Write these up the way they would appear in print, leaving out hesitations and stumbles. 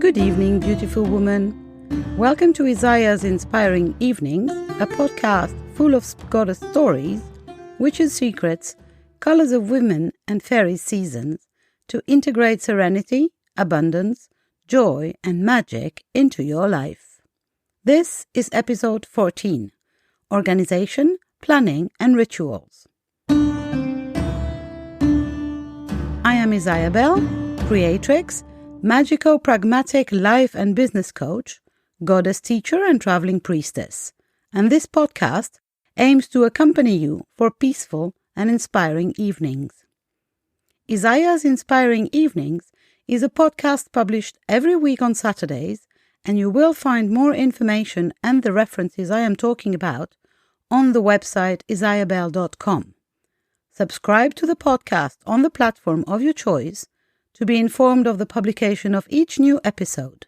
Good evening, beautiful woman. Welcome to Isaya's Inspiring Evenings, a podcast full of goddess stories, witches' secrets, colors of women and fairy seasons to integrate serenity, abundance, joy and magic into your life. This is episode 14, Organization, Planning and Rituals. I am IsayaBelle, creatrix, magico-pragmatic life and business coach, goddess teacher and traveling priestess, and this podcast aims to accompany you for peaceful and inspiring evenings. Isaya's Inspiring Evenings is a podcast published every week on Saturdays, and you will find more information and the references I am talking about on the website IsayaBelle.com. Subscribe to the podcast on the platform of your choice to be informed of the publication of each new episode.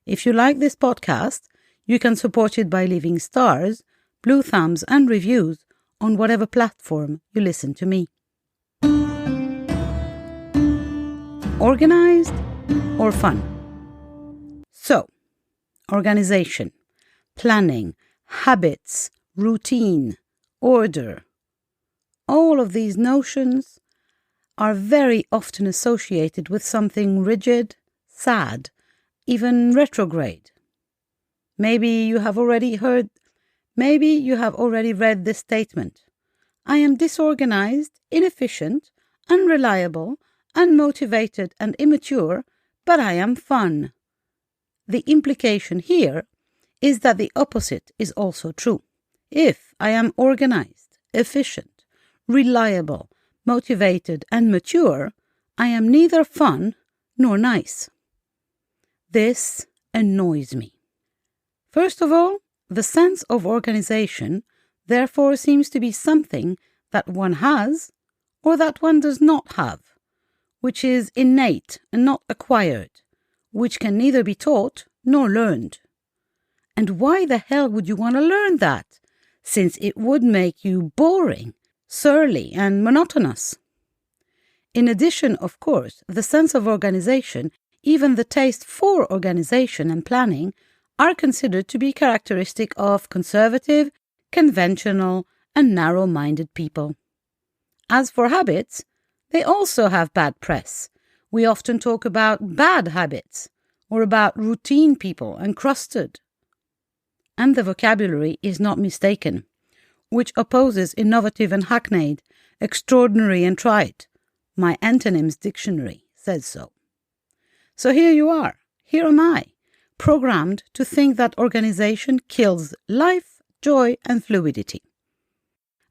If you like this podcast, you can support it by leaving stars, blue thumbs and reviews on whatever platform you listen to me. Organized or fun? So, organization, planning, habits, routine, order. All of these notions are very often associated with something rigid, sad, even retrograde. Maybe you have already read this statement. I am disorganized, inefficient, unreliable, unmotivated and immature, but I am fun. The implication here is that the opposite is also true. If I am organized, efficient, reliable, motivated and mature, I am neither fun nor nice. This annoys me. First of all, the sense of organization therefore seems to be something that one has or that one does not have, which is innate and not acquired, which can neither be taught nor learned. And why the hell would you want to learn that, since it would make you boring, surly and monotonous? In addition, of course, the sense of organization, even the taste for organization and planning, are considered to be characteristic of conservative, conventional, and narrow-minded people. As for habits, they also have bad press. We often talk about bad habits, or about routine people and crusted. And the vocabulary is not mistaken, which opposes innovative and hackneyed, extraordinary and trite. My antonyms dictionary says so. So here you are, here am I, programmed to think that organization kills life, joy and fluidity.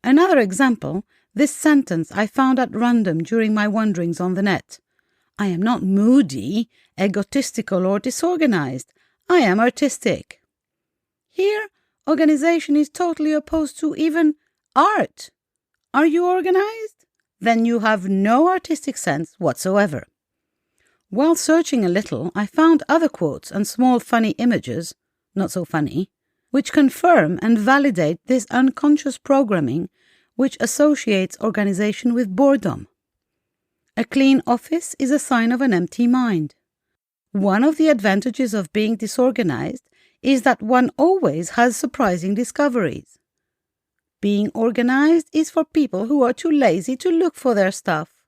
Another example, this sentence I found at random during my wanderings on the net. I am not moody, egotistical or disorganized. I am artistic. Here, organization is totally opposed to even art. Are you organized? Then you have no artistic sense whatsoever. While searching a little, I found other quotes and small funny images, not so funny, which confirm and validate this unconscious programming which associates organization with boredom. A clean office is a sign of an empty mind. One of the advantages of being disorganized is that one always has surprising discoveries. Being organized is for people who are too lazy to look for their stuff.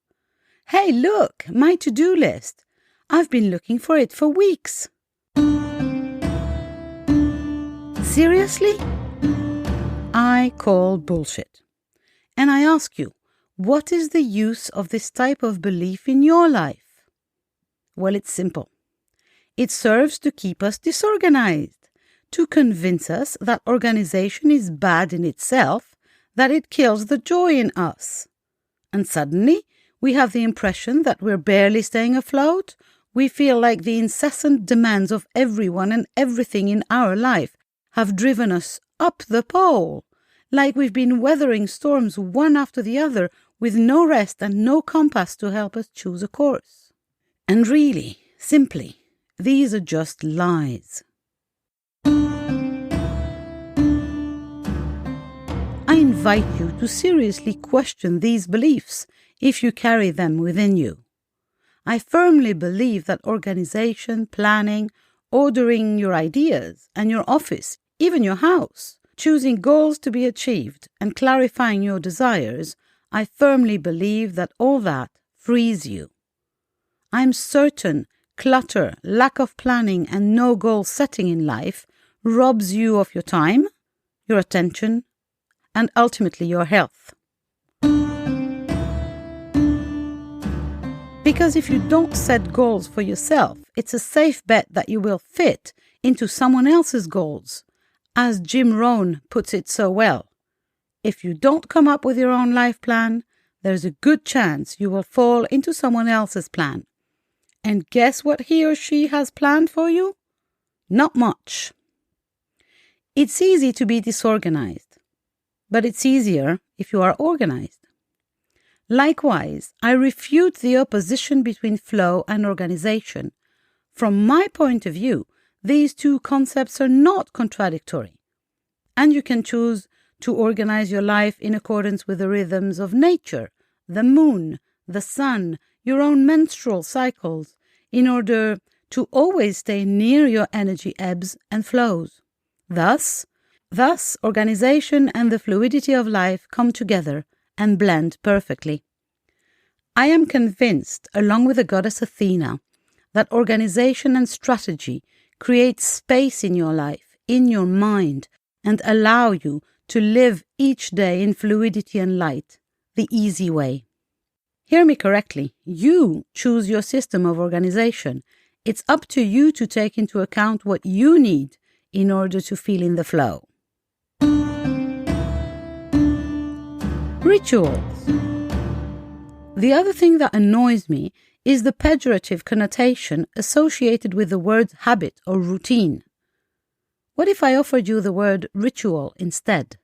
Hey, look, my to-do list. I've been looking for it for weeks. Seriously? I call bullshit. And I ask you, what is the use of this type of belief in your life? Well, it's simple. It serves to keep us disorganized, to convince us that organization is bad in itself, that it kills the joy in us. And suddenly, we have the impression that we're barely staying afloat. We feel like the incessant demands of everyone and everything in our life have driven us up the pole, like we've been weathering storms one after the other with no rest and no compass to help us choose a course. And really, simply, these are just lies. I invite you to seriously question these beliefs if you carry them within you. I firmly believe that organization, planning, ordering your ideas and your office, even your house, choosing goals to be achieved and clarifying your desires, I firmly believe that all that frees you. I'm certain clutter, lack of planning, and no goal setting in life robs you of your time, your attention, and ultimately your health. Because if you don't set goals for yourself, it's a safe bet that you will fit into someone else's goals. As Jim Rohn puts it so well, if you don't come up with your own life plan, there's a good chance you will fall into someone else's plan. And guess what he or she has planned for you? Not much. It's easy to be disorganized, but it's easier if you are organized. Likewise, I refute the opposition between flow and organization. From my point of view, these two concepts are not contradictory, and you can choose to organize your life in accordance with the rhythms of nature, the moon, the sun, your own menstrual cycles, in order to always stay near your energy ebbs and flows. Thus, organization and the fluidity of life come together and blend perfectly. I am convinced, along with the goddess Athena, that organization and strategy create space in your life, in your mind, and allow you to live each day in fluidity and light, the easy way. Hear me correctly, you choose your system of organization. It's up to you to take into account what you need in order to feel in the flow. Rituals. The other thing that annoys me is the pejorative connotation associated with the words habit or routine. What if I offered you the word ritual instead?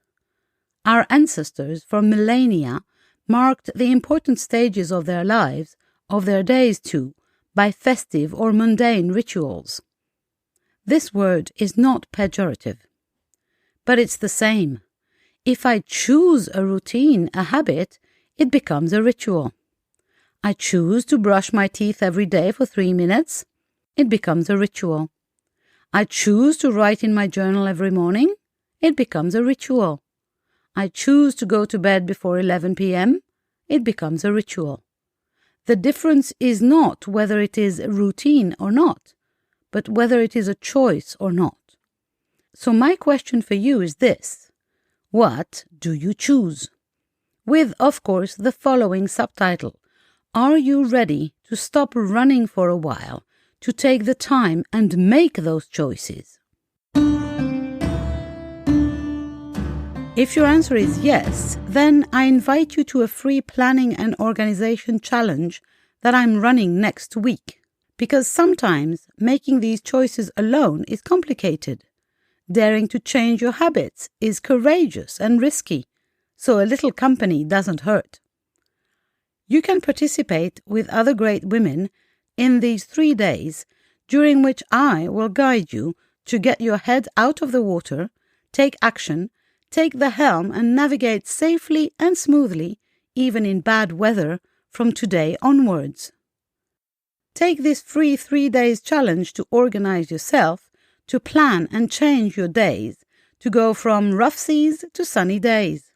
Our ancestors for millennia marked the important stages of their lives, of their days too, by festive or mundane rituals. This word is not pejorative, but it's the same. If I choose a routine, a habit, it becomes a ritual. I choose to brush my teeth every day for 3 minutes, it becomes a ritual. I choose to write in my journal every morning, it becomes a ritual. I choose to go to bed before 11 p.m., it becomes a ritual. The difference is not whether it is a routine or not, but whether it is a choice or not. So my question for you is this: what do you choose? With, of course, the following subtitle: are you ready to stop running for a while, to take the time and make those choices? If your answer is yes, then I invite you to a free planning and organization challenge that I'm running next week. Because sometimes making these choices alone is complicated. Daring to change your habits is courageous and risky, so a little company doesn't hurt. You can participate with other great women in these 3 days, during which I will guide you to get your head out of the water, take action, take the helm and navigate safely and smoothly, even in bad weather, from today onwards. Take this free 3 days challenge to organize yourself, to plan and change your days, to go from rough seas to sunny days.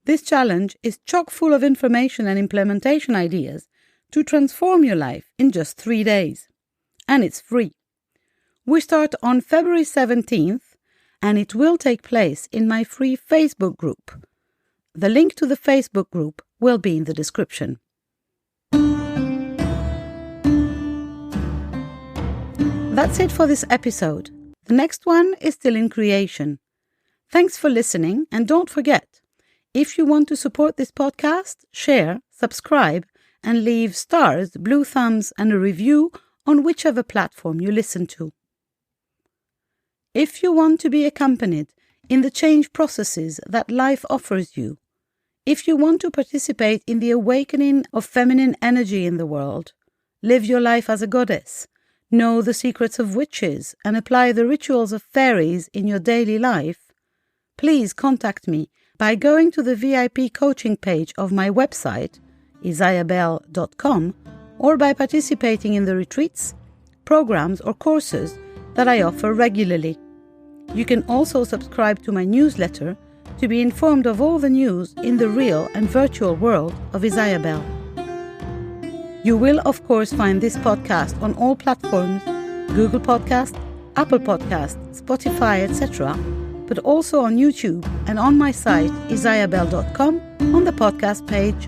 This challenge is chock full of information and implementation ideas to transform your life in just 3 days. And it's free. We start on February 17th, and it will take place in my free Facebook group. The link to the Facebook group will be in the description. That's it for this episode. The next one is still in creation. Thanks for listening, and don't forget, if you want to support this podcast, share, subscribe, and leave stars, blue thumbs, and a review on whichever platform you listen to. If you want to be accompanied in the change processes that life offers you, if you want to participate in the awakening of feminine energy in the world, live your life as a goddess, know the secrets of witches, and apply the rituals of fairies in your daily life, please contact me by going to the VIP coaching page of my website, IsayaBelle.com, or by participating in the retreats, programs or courses that I offer regularly. You can also subscribe to my newsletter to be informed of all the news in the real and virtual world of IsayaBelle. You will, of course, find this podcast on all platforms, Google Podcast, Apple Podcast, Spotify, etc., but also on YouTube and on my site, IsayaBelle.com, on the podcast page.